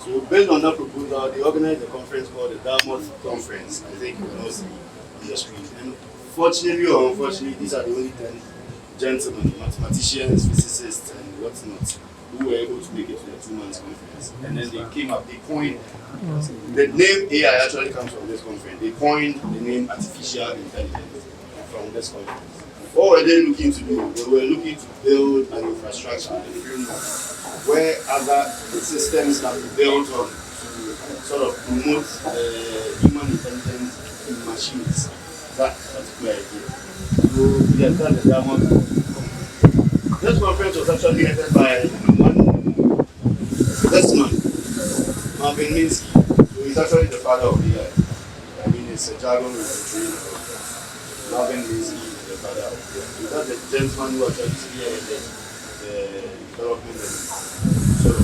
So based on that proposal, they organized a conference called the Dartmouth Conference. I think you will see on the screen. And fortunately or unfortunately, these are the only 10 gentlemen, mathematicians, physicists, and whatnot, who were able to make it to the 2 months conference. And then they came up, they coined, the name AI actually comes from this conference. They coined the name artificial intelligence from this conference. What were they looking to do? They were looking to build an infrastructure, a framework, where other systems can be built on to sort of promote human intelligence in machines. That particular idea. So yes, that's the Diamond Conference. This conference was actually headed by this man, Marvin Minsky. So he's actually the father of AI. I mean, it's a jargon with a train of Marvin Minsky. That's the gentleman who actually spearheaded the development and sort of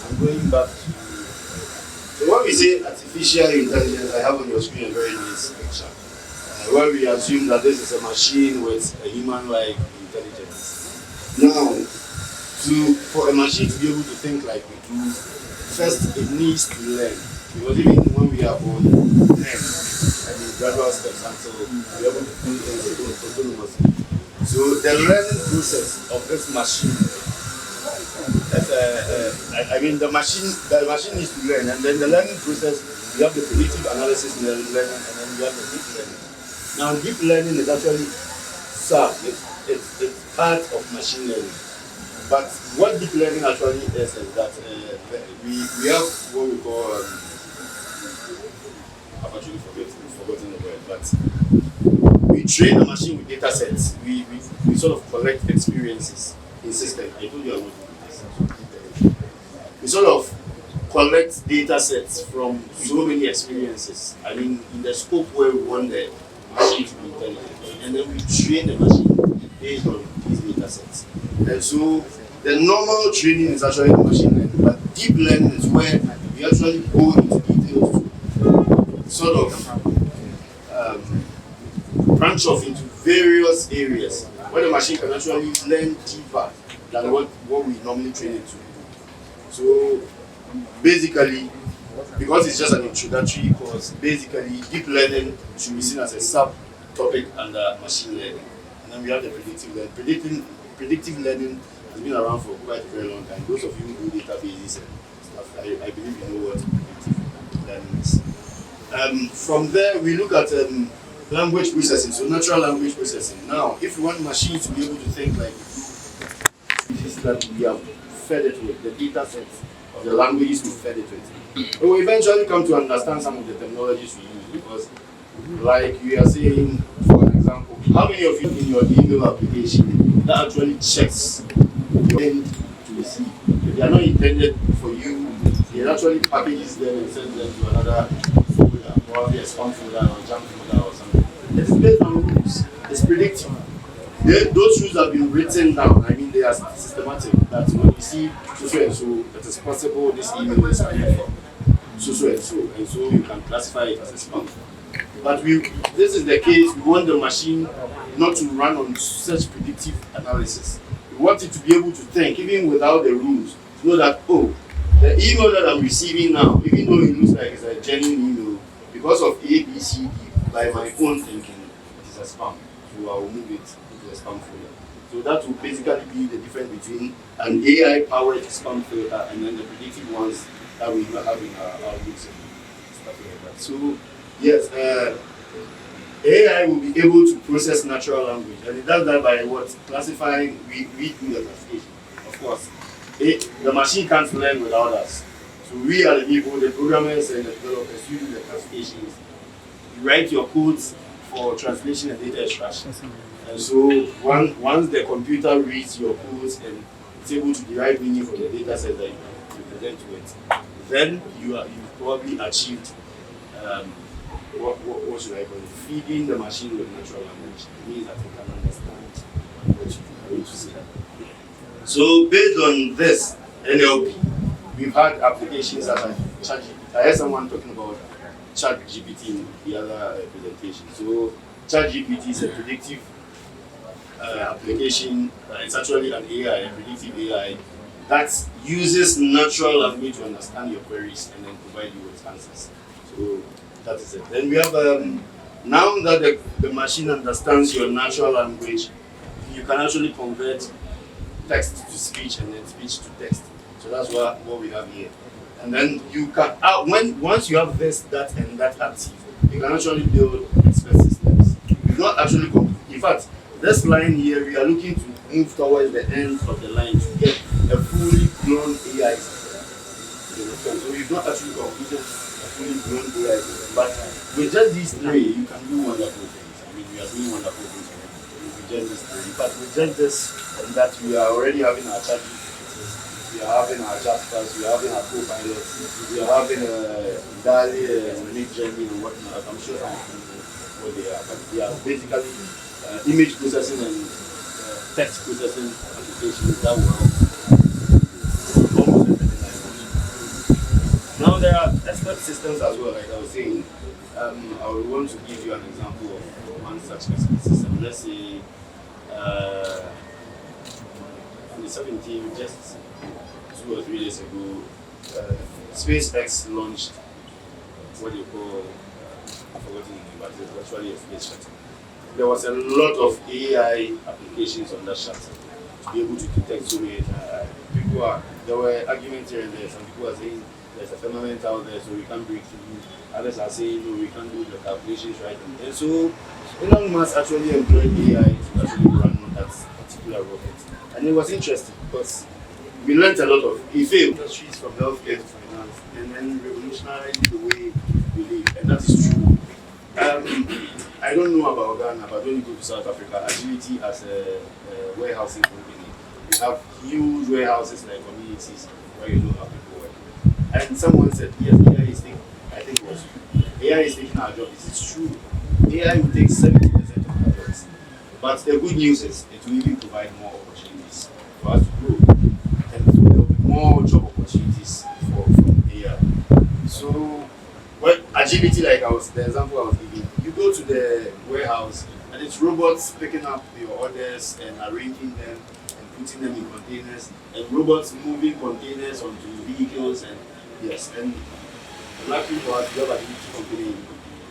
I'm going back to. So when we say artificial intelligence, I have on your screen a very nice picture where we assume that this is a machine with a human-like intelligence. Now, for a machine to be able to think like we do, first it needs to learn. Because even when we are born, learn, I mean, gradual steps until we are able to do things autonomously. So the learning process of this machine, I mean, the machine needs to learn, and then the learning process, you have the predictive analysis learning, and then you have the deep learning. Now, deep learning is actually it's part of machine learning. But what deep learning actually is that we have what we call I've actually forgotten the word, but we train the machine with data sets. We sort of collect experiences in systems. I told you I want to do this. We sort of collect data sets from so many experiences. I mean, in the scope where we want the machine to be intelligent, and then we train the machine based on these data sets. And so the normal training is actually machine learning, but deep learning is where we actually go into details to sort of branch off into various areas where the machine can actually learn deeper than what we normally train it to do. So basically, because it's just an introductory course, basically deep learning should be seen as a sub-topic under machine learning. And then we have the predictive learning. Predictive learning has been around for quite a very long time. Those of you who do databases and stuff, I believe you know what predictive learning is. From there, we look at language processing, so natural language processing. Now, if you want machines to be able to think like this that we have fed it with, the data sets of the languages we fed it with, it will eventually come to understand some of the technologies we use. Because, like you are saying, for example, how many of you in your email application that actually checks your end to receive? If they are not intended for you, it actually packages them and sends them to another folder, probably a spam folder or junk folder or something. It is based on rules. It's predictive. Those rules have been written down. I mean, they are systematic. That when you see so and so, it is possible this email is coming from so and so you can classify it as a spam. But this is the case. We want the machine not to run on such predictive analysis. We want it to be able to think, even without the rules, to know that, oh, the email that I'm receiving now, even though it looks like it's a genuine email, because of A, B, C, D, by my own thinking, it is a spam. So I will move it into a spam folder. So that will basically be the difference between an AI-powered spam filter and then the predictive ones that we have in our books and stuff like that. So yes, AI will be able to process natural language, and it does that by what? Classifying, we do the classification. Of course, the machine can't learn without us. So we are the people, the programmers and the developers, you do the classifications. You write your codes for translation and data extraction. And so once the computer reads your codes and it's able to derive meaning from the data set that you present to it, then you've probably achieved what should I call it? Feeding the machine with natural language. It means that it can understand what you're going to say. So based on this NLP, we've had applications such as ChatGPT. I heard someone talking about ChatGPT in the other presentation. So ChatGPT is a predictive application. It's actually an AI, a predictive AI, that uses natural language to understand your queries and then provide you with answers. So that is it. Then we have now that the machine understands your natural language, you can actually convert text to speech and then speech to text. So that's what we have here. And then you can once you have this, that, and that active, you can actually build expert systems. We've not actually in fact, this line here, we are looking to move towards the end of the line to get a fully grown AI system. You understand? So we've not actually completed a fully grown AI system, but with just these three, you can do wonderful things. I mean, we are doing wonderful things with just these three. In fact, with just this and that, we are already having our chat GPTs, we are having our Jaspers, we are having our co-pilots, we are having DALI and Mid Journey and whatnot. I'm sure some of you know what they are, but they are basically image processing and text processing applications that will help almost everything I want. Now there are expert systems as well, like I was saying. I would want to give you an example of one such expert system. Let's say on the 17th, just 2 or 3 days ago, SpaceX launched what they call, I've forgotten the name, but it's actually a space shuttle. There was a lot of AI applications on that shuttle to be able to detect so many. There were arguments here and there. Some people are saying there's a firmament out there, so we can't break through. Others are saying no, we can't do the calculations right. And so Elon Musk actually employed AI to actually run that particular rocket. And it was interesting because we learned a lot of. He failed industries from healthcare to finance, and then revolutionized the way we live, and that is true. I don't know about Ghana, but when you go to South Africa, Agility as a warehousing company, you have huge warehouses like communities where you know how people work. And someone said, yes, AI is taking, I think it was AI is taking our jobs. It's true. AI will take 70% of our jobs. But the good news is it will even provide more opportunities for us to grow. And there will be more job opportunities from AI. So, well, Agility, like the example I was giving, you go to the warehouse and it's robots picking up your orders and arranging them and putting them in containers, and robots moving containers onto vehicles, and yes, and luckily for us, we have Agility company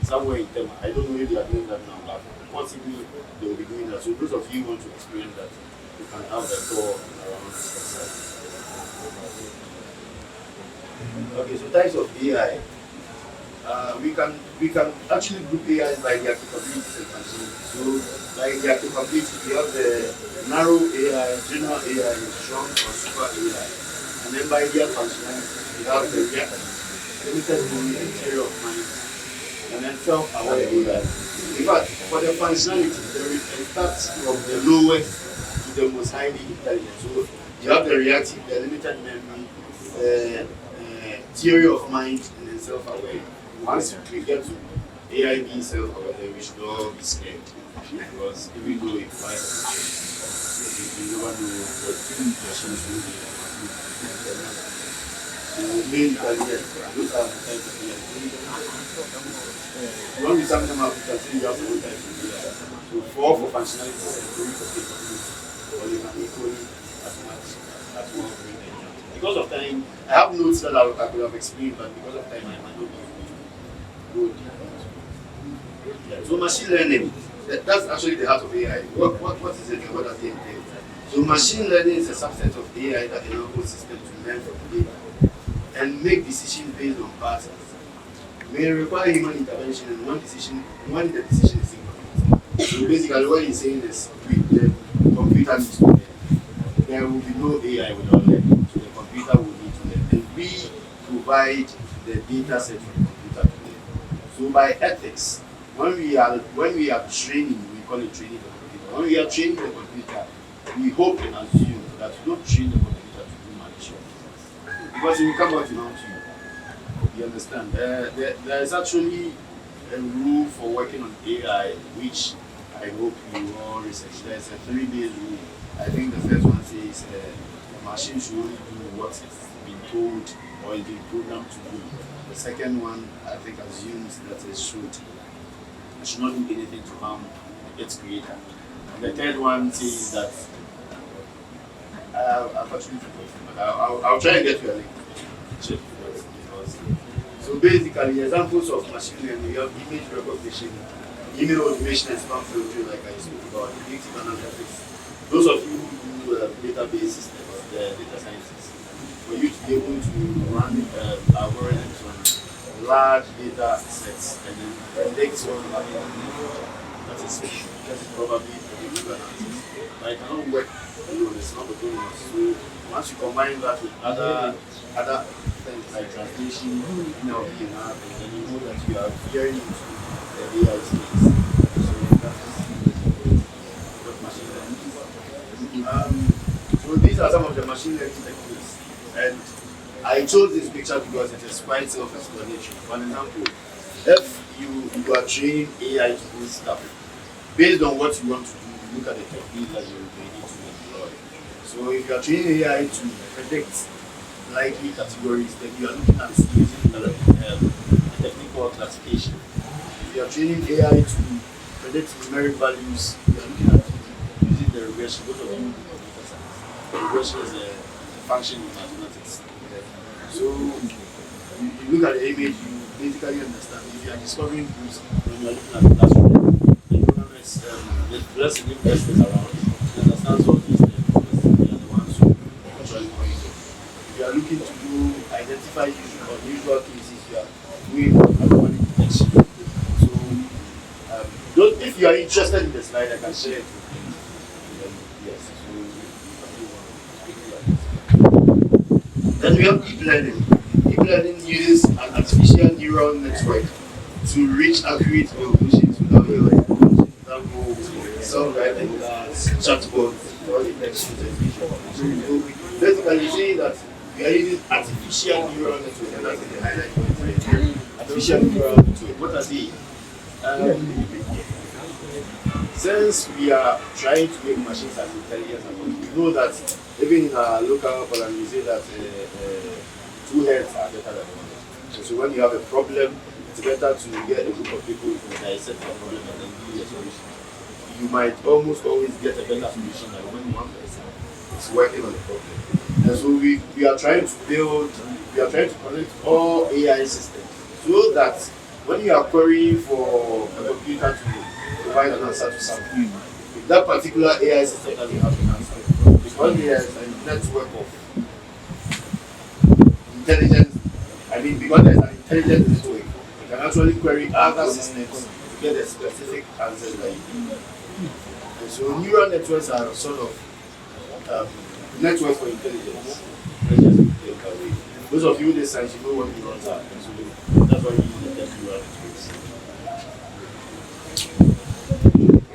somewhere in Tema. I don't know if they are doing that now, but possibly they will be doing that. So those of you who want to experience that, you can have a tour around this website. Okay, so types of AI. We can actually group AI by their capabilities and functionality. So by their capabilities, we have the narrow AI, general AI, strong or super AI. And then by their functionality, we have the reactive, limited memory, interior of mind, and then self-aware AI. In fact, for the functionality, it starts from the lowest to the most highly intelligent. So you have the reactive, the limited memory, theory of mind, and then self-aware. Once we get to AI being self-aware, we should all be scared, because even though it finds you never know what machines will do. So main intelligence, those are the types of AI. When we sum them up, we can say you have four types of AI. So 4 for functionality and 3 for capability, or you can equally as much as 1 for intelligence. Because of time, I have notes that I could have explained, but because of time, I might not be good. Yeah. So machine learning, that's actually the heart of AI. What is it and what does it entail? So machine learning is a subset of AI that enables systems to learn from data and make decisions based on patterns. May require human intervention, and when the decision is incomplete. So basically what he's saying is the computer needs to learn. There will be no AI without learning. So the computer will need to learn. And we provide the data set for the computer to learn. So by ethics, when we are training, we call it training the computer. When we are training the computer, we hope and assume that you don't train the computer to do malicious, because it will come back to haunt you. You understand? There is actually a rule for working on AI, which I hope you all research. There's a 3-day rule. I think the first one says the machine should only do what it's been told or is being programmed to do. The second one, I think, assumes that it should not do anything to harm its creator. The third one says that I've actually forgotten, but I'll try and get you a link. Check so basically, examples of machine learning, you have image recognition, email automation, and spam filtering, like I spoke about, predictive analytics. Those of you who do database systems, the data scientists, for you to be able to run algorithms on large data sets and then predict what will happen that is probably predictive analysis. But it cannot work alone, it's not autonomous. So once you combine that with other things like translation, NLP, and then you know that you are veering into the AI space. So that's what machine learning is. So these are some of the machine learning techniques. And I chose this picture because it is quite self-explanatory. For example, if you are training AI to do stuff, based on what you want to do, look at the technique that you need to employ. So if you are training AI to predict likely categories, then you are looking at using the technical classification. If you are training AI to predict numeric values, you are looking at using the regression. Those of you who do data science, regression is a function in mathematics. So you look at the image, you basically understand. If you are discovering groups, when you are looking at the classroom, the economics, there's investors around, you understand all these things because they are the ones who actually monitor. If you are looking to do identify unusual cases, you are doing anomaly detection. So if you are interested in the slide, I can share it with you. Yes. So then we have deep learning. Deep learning uses an artificial neural network to reach accurate conclusions without AI. For example, self-driving cars, chatbots, or detection techniques. So basically, saying that we are using artificial neural network, and that's the highlight point right here. Artificial neural network. What are they? Since we are trying to make machines as intelligent as possible, we know that even in our local parlance, we say that two heads are better than one. So when you have a problem, it's better to get a group of people who dissect the problem and then give you a solution. You might almost always get a better solution than when one person is working on the problem. And so we are trying to connect all AI systems so that when you are querying for a computer to provide an answer to something, if that particular AI system doesn't have an answer, because there is a network of intelligence, because there's an intelligent network, you can actually query other systems to get a specific answer that you need. And so neural networks are sort of networks for intelligence. Let's just take it away. Those of you this science, you know what neurons are. So that's why we use the term neural networks.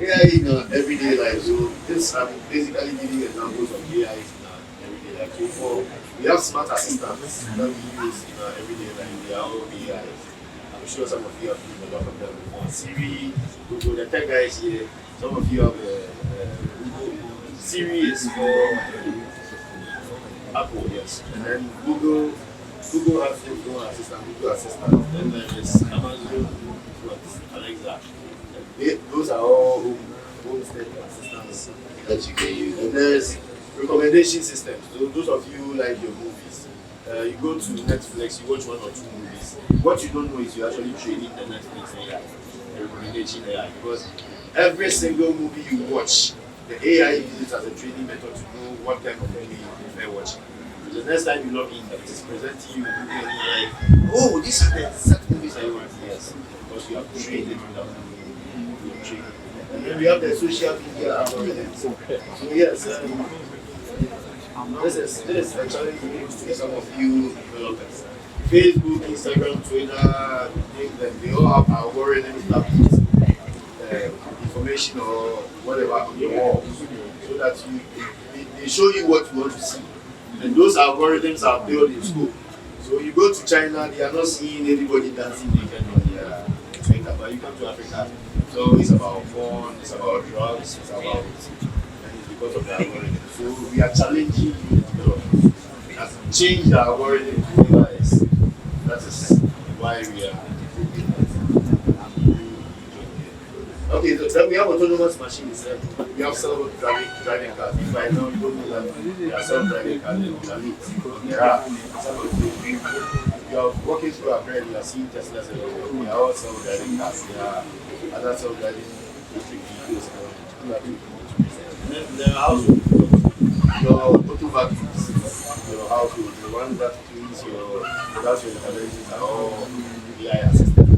AI in everyday life. So this I'm basically giving examples of AI in everyday life. So we have smart assistants that we use in our everyday life. They are all AI. I'm sure some of you have used a lot of them before. Siri, Google, the tech guys here. Some of you have Google. Siri is for Apple, yes. And then Google has Google Assistant. Then there is Amazon, Alexa. Those are all home-step assistants that you can use. And there's recommendation systems. So those of you who like your movies, you go to Netflix, you watch one or two movies. What you don't know is you're actually training the Netflix AI, the recommendation AI, because every single movie you watch, the AI uses it as a training method to know what type of movie you prefer watching. So the next time you log in, it is presenting you with movie and you're like, oh, these are the exact movies I want. Yes, because you have trained it without knowing. And then we have the social media algorithms. So yes, this is a challenge to some of you developers. Facebook, Instagram, Twitter, they all have algorithms that put information or whatever on your wall, so that they show you what you want to see. And those algorithms are built in school. So you go to China, they are not seeing anybody dancing naked on their Twitter, but you come to Africa. So it's about porn, it's about drugs, it's about, and it's because of the algorithm. So we are challenging you to develop. We have to change the algorithm to whatever it is. That is why we are looking at. Okay, so then we have autonomous machines. We have self-driving cars. If I know you don't know that there are self-driving cars, then you can meet. There are some of the you are walking through a brand, you are seeing Teslas everywhere. They are all self-driving cars. There are other self-driving electric vehicles. And then there are household. Your auto vacuums, your household, the one that cleans that's your interventions are all AI assisted.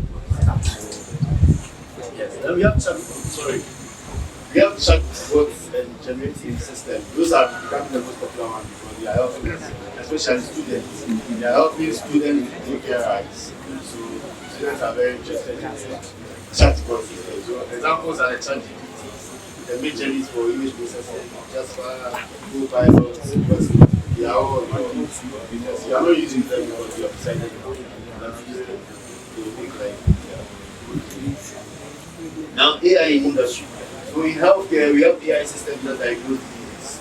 Yes, then we have we have chatbots and generative systems. Those are becoming the most popular ones because they are helping, especially students. They are helping students take care rights. So students are very interested in chatbot systems. So examples are the ChatGPT, the majorly for image processing, just for co-pilots, because they are all because you are not using them because you have decided not to use them. They will make like now AI in industry. So in healthcare, we have AI systems that diagnose diseases.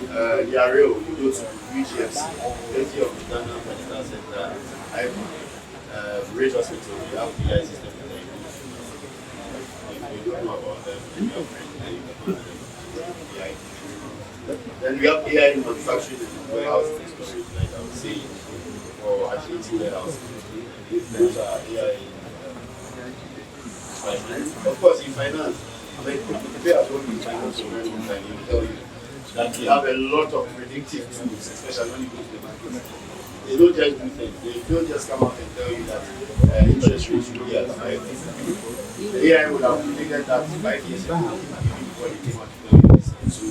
They are real. You go to UGFC, University of Ghana Medical Center, Rate Hospital, we have AI systems that diagnose. If you don't know about them, then you have AI. Then we have AI in manufacturing and warehousing and storage, like I was saying, or actually warehousing. Those are AI in finance. Of course, in finance, like if you have worked in finance for a very long time, he will tell you that they have a lot of predictive tools, especially when you go to the market. They don't just do things. They don't just come out and tell you that interest rates should be at 5%. The AI would have predicted that 5 years ago before they came out to tell you this. So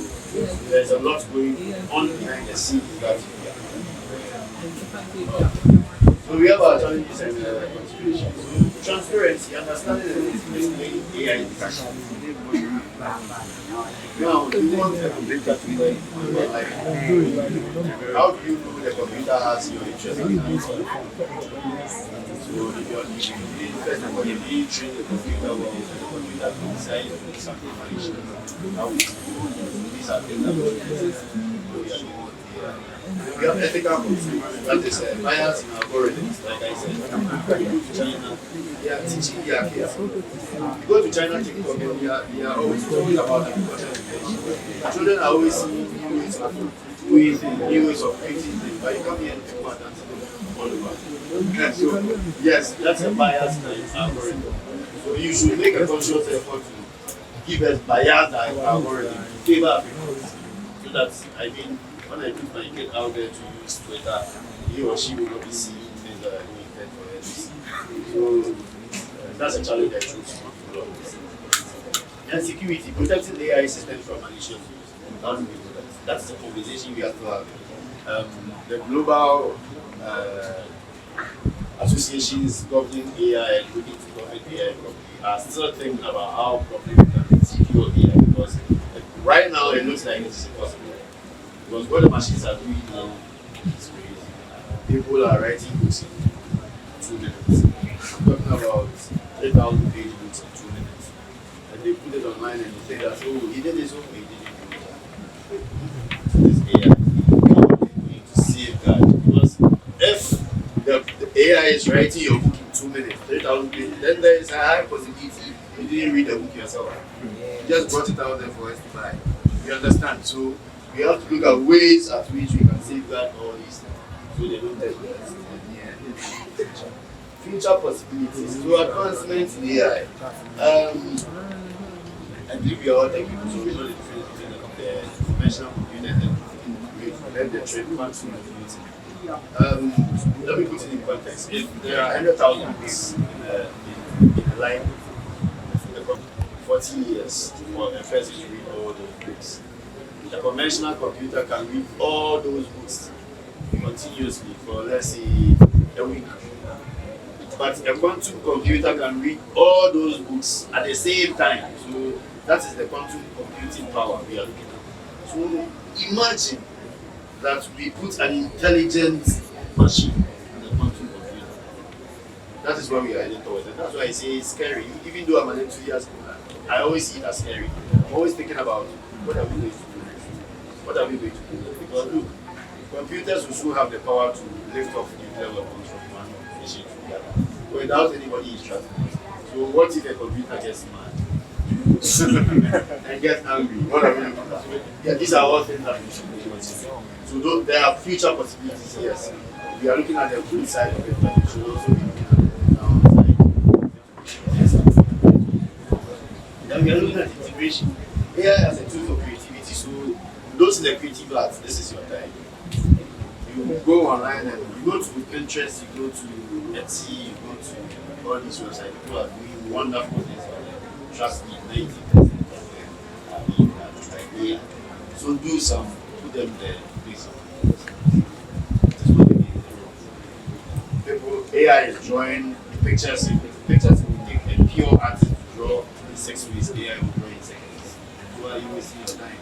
there's a lot going on behind the scenes that so we have our challenges and considerations. So transparency, understanding and explaining AI interaction. Now, you want a computer to learn, like, how do you know the computer has your interest in answer? So if you're first of all, if you train the computer well, the computer can decide something malicious. How these are things that we have ethical concerns. That is bias in algorithms, like I said. You go to China, they are teaching their kids. You go to China, TikTok, and they are always talking about agriculture innovation. Children are always seeing new ways of doing things, new ways of creating things, but you come here and people are dancing all over. So, yes, that's a bias in algorithm. So you should make a conscious effort to give us biased algorithm to favor Africans. So that, I mean, when I put my kid out there to use Twitter, he or she will not be seeing things that are going to for her to see. So that's a challenge I chose. And security, protecting the AI systems from malicious use. That's the conversation we have to have. The global associations governing AI and looking to govern AI properly are still thinking about how properly we can secure AI because right now it looks like it's impossible. Because what the machines are doing now is crazy. People are writing books in 2 minutes. I'm talking about 3,000 page books in 2 minutes. And they put it online and they say that, oh, he did this, okay, he didn't do it. This AI is going to safeguard. Because if the AI is writing your book in 2 minutes, 3,000 pages, then there is a high possibility you didn't read the book yourself. You just brought it out there for us to buy. You understand? So we have to look at ways at which we can safeguard all these things so they don't take us. Future possibilities. So advancements in AI. I believe we are all technical, so we know the difference between the conventional computer and the trade quantum computing. Let me put it in context. If there are 100,000 books in a line, 40 years for a person to read all those books. The conventional computer can read all those books continuously for, let's say, a week. But a quantum computer can read all those books at the same time. So that is the quantum computing power we are looking at. So imagine that we put an intelligent machine in the quantum computer. That is what we are heading towards. And that's why I say it's scary. Even though I'm an enthusiast, I always see it as scary. I'm always thinking about what are we going to do next? What are we going to do next? Because look, computers will soon have the power to lift off nuclear weapons from one nation to the other without anybody instructing us. So what if a computer gets mad? and get angry. What are we looking at? Yeah, these are all things that we should be doing. So there are future possibilities, yes. We are looking at the good side of it, but we should also be looking at the downside. Yes. Then we are looking at integration. AI as a tool for creativity. So those in the creative arts, this is your time. You go online and you go to Pinterest, you go to Etsy, you go to all these websites. People are doing wonderful things for them. Trust me, 90% of them are being like AI. So do some, put them there, do some. That's what they need. People, AI is drawing pictures you take a pure artist to draw in 6 weeks, AI will draw in seconds. So are you wasting your time?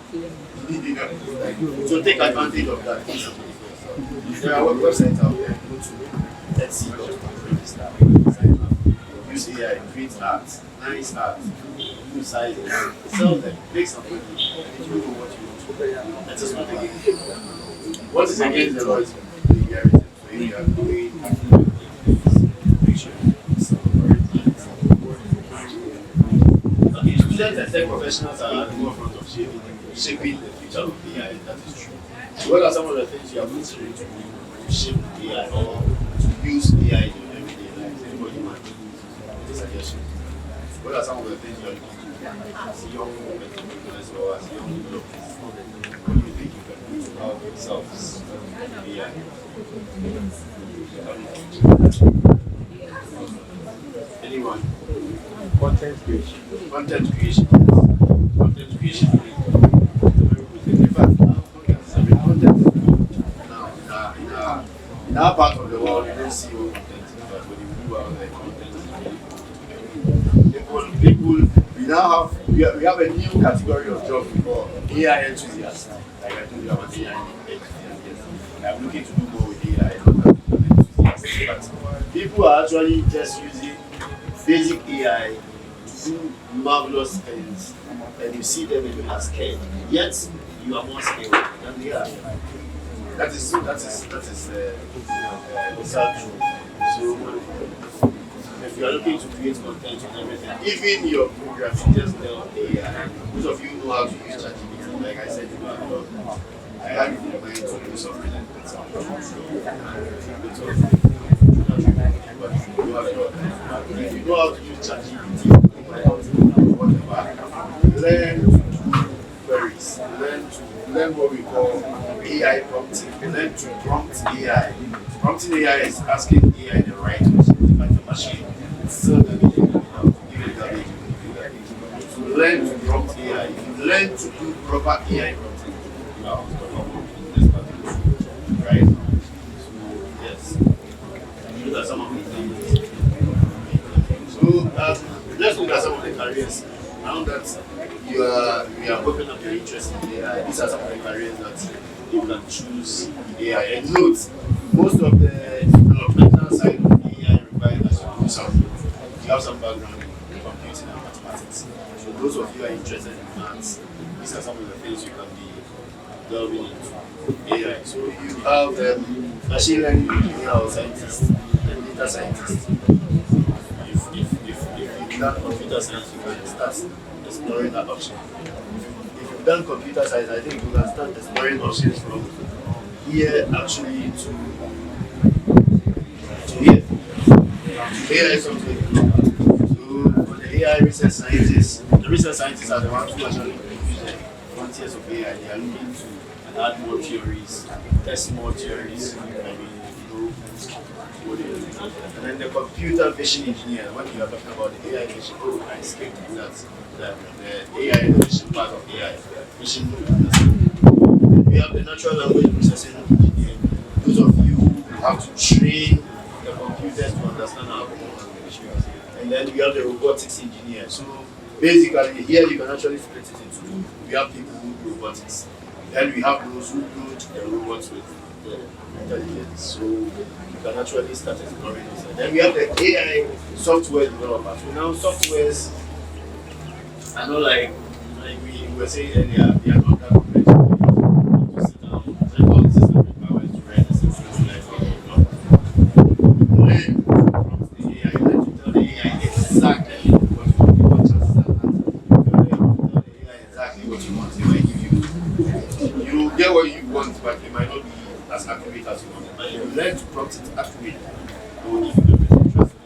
So take advantage of that. There are websites out there. Go to Etsy.com, register, sign up, use AI, create art, nice art, do sizes, sell them, make some money, and you know what you want to do. That is not against the law. What is against the law is legality. So if you are doing make sure you sell it. Okay, students and tech professionals are at the forefront of shaping the future of AI, that is true. So what are some of the things you are considering to do to shape AI or to use AI in your everyday life? Anybody might give a suggestion. What are some of the things you are looking to do as a young entrepreneur or as a young developer? What do you think you can do to help yourselves with AI? Anyone? Content creation. Content creation. Content creation. In fact, content. Now, in our part of the world, we don't see all content, but when you do out there, content is people, we have a new category of job we call AI enthusiasts. Like I told you, I'm an AI enthusiast. I'm looking to do more with AI, not enthusiasts. But people are actually just using basic AI to do marvelous things, and you see them and you are scared. Yet you are more skilled than they are. That is sad truth. So if you are looking to create content and everything, even your programming, just tell AI. Most of you know how to use ChatGPT. Like I said, I have in mind to do something like that. If you know how to use ChatGPT, whatever, learn to do queries, learn what we call AI prompting, learn to prompt AI. Prompting AI is asking AI the right question, like the machine. It's still going to give it garbage, So learn to prompt AI. If you learn to do proper AI prompting, you are unstoppable in this particular, right? So yes, those are some of the things. So let's look at some of the careers. Now that you are opening up your interest in AI, these are some of the careers that you can choose AI. And note, most of the developmental side of AI requires that you have some background in computing and mathematics. So those of you who are interested in maths, these are some of the things you can be delving into AI. So you have machine learning engineer or scientist and data scientist. If you've done computer science, you can start exploring that option. If you've done computer science, I think you can start exploring options from here actually to here. AI is something. So for the AI research scientists, the research scientists are the ones who actually use the frontiers of AI. They are looking to add more theories, test more theories. And then the computer vision engineer, when you are talking about the AI vision, I skipped that. The AI vision part of AI, vision. We have the natural language processing engineer. Those of you who have to train the computers to understand our own language. And then we have the robotics engineer. So basically, here you can actually split it into two. We have people who do robotics. Then we have those who build the robots with the intelligence. So you can actually start exploring this. And then we have the AI software developers. So now softwares are not like we were saying earlier, they are not that conventional. You have to sit down, learn all the system requirements to write the system learn from the AI, learn to tell the AI exactly what you want, what chances are that. get what you want, but it might not be as accurate as you want. But if you learn to prompt it accurately, it will give you the best. Trust me.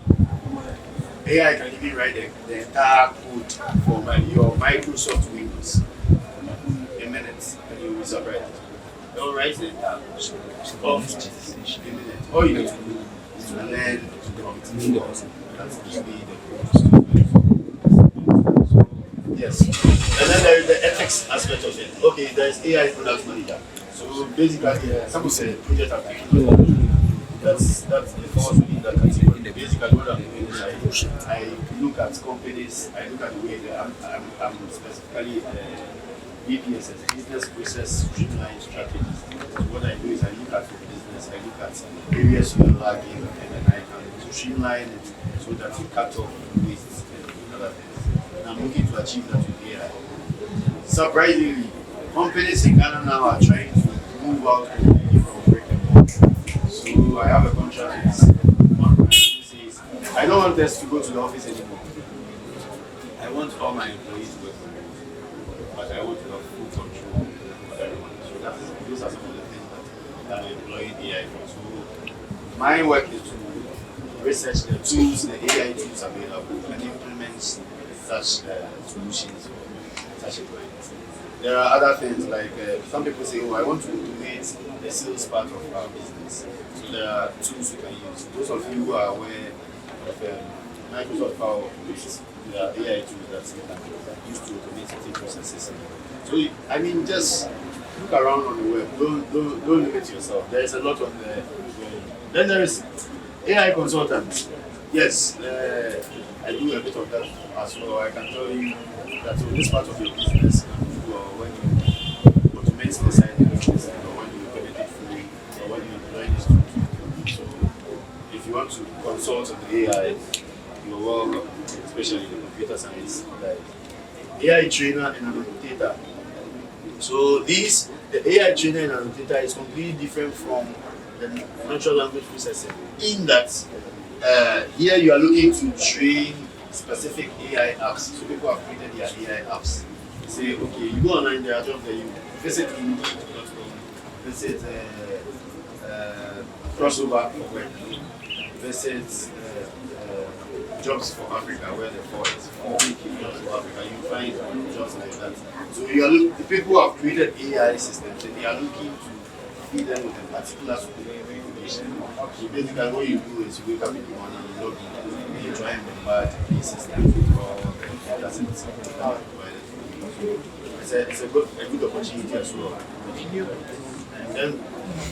AI can even write the entire code for your Microsoft Windows in minutes, and you will be surprised. Don't write the entire code in minutes. All you need to do is to learn to prompt it. That's usually the code. Yes. And then there is the ethics aspect of it. Okay, there is AI product manager. So basically, some of the project application. That's it falls within that category. Basically, what I'm doing is I look at companies, I look at the way that I'm specifically BPSS, business process streamline strategies. So what I do is I look at the business, I look at areas you're lagging, and then I can streamline it so that you cut off wastes and other things. And I'm looking to achieve that with AI. Surprisingly, companies in Ghana now are trying to move out from brick and mortar. So I have a contract with one client who says, I don't want us to go to the office anymore. I want all my employees to work from home, but I want to have full control of everyone. So those are some of the things that I'm employing AI for. So my work is to research the tools, the AI tools available, and implement such solutions for such a client. There are other things like some people say, oh, I want to automate the sales part of our business. So there are tools you can use. Those of you who are aware of Microsoft Power, there are AI tools that you can use to automate certain processes. So I mean, just look around on the web. Don't limit yourself. There is a lot on there. Then there is AI consultants. Yes, I do a bit of that as well. I can tell you that this part of your business, when you automate the side of your business, or when you implement it free, or when you employ this tool. So if you want to consult on the AI, you're welcome, especially the computer science, like AI trainer and annotator. So the AI trainer and annotator is completely different from the natural language processing in that here you are looking to train specific AI apps. So people have created their AI apps. Say, okay, you go online, there are jobs that you visit Indeed.com, visit Crossover for work, visit Jobs for Africa, where the for is for Jobs for Africa. You find jobs like that. So the people who have created AI systems, and they are looking to feed them with a particular information. So basically, what you do is you wake up in the morning, you log in, and you try and bombard the system with all the data sets it's a good opportunity as well. And then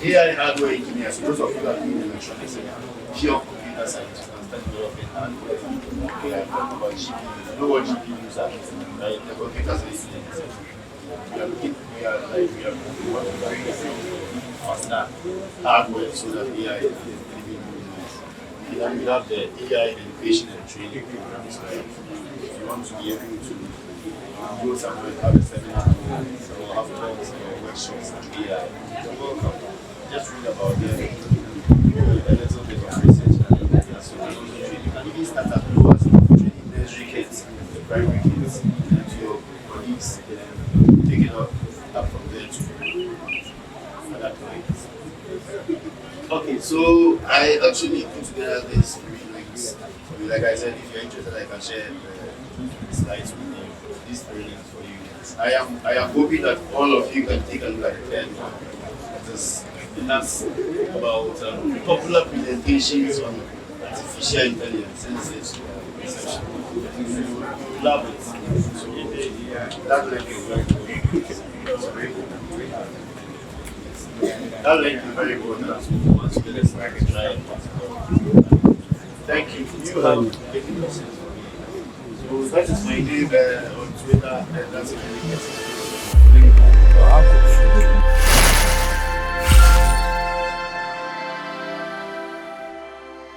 AI hardware engineers, those of you that are doing electronics and pure computer science, you can start developing hardware. AI, about GPUs. You know what GPUs are? Right? The computer science. We want to bring faster hardware so that AI is living nice. And then we have the AI education and training programs. If you want to be able to go somewhere, have a seminar, or have talks or workshops at AI, you're welcome. Just read about them, do a little bit of research, and so you can even start at low as training nursery kids, primary kids, and to your colleagues, take it up from there to other clients. Okay, so I actually put together these 3 links. Like I said, if you're interested, I can share the slides with you. These 3 links for you. I am hoping that all of you can take a look at the third one. That's about popular presentations on artificial intelligence since its inception. You love it. So that link is very good. That link is very good. Once you get it, I can try it. Thank you. You have any questions for me? So that is my name on Twitter, and that's my link.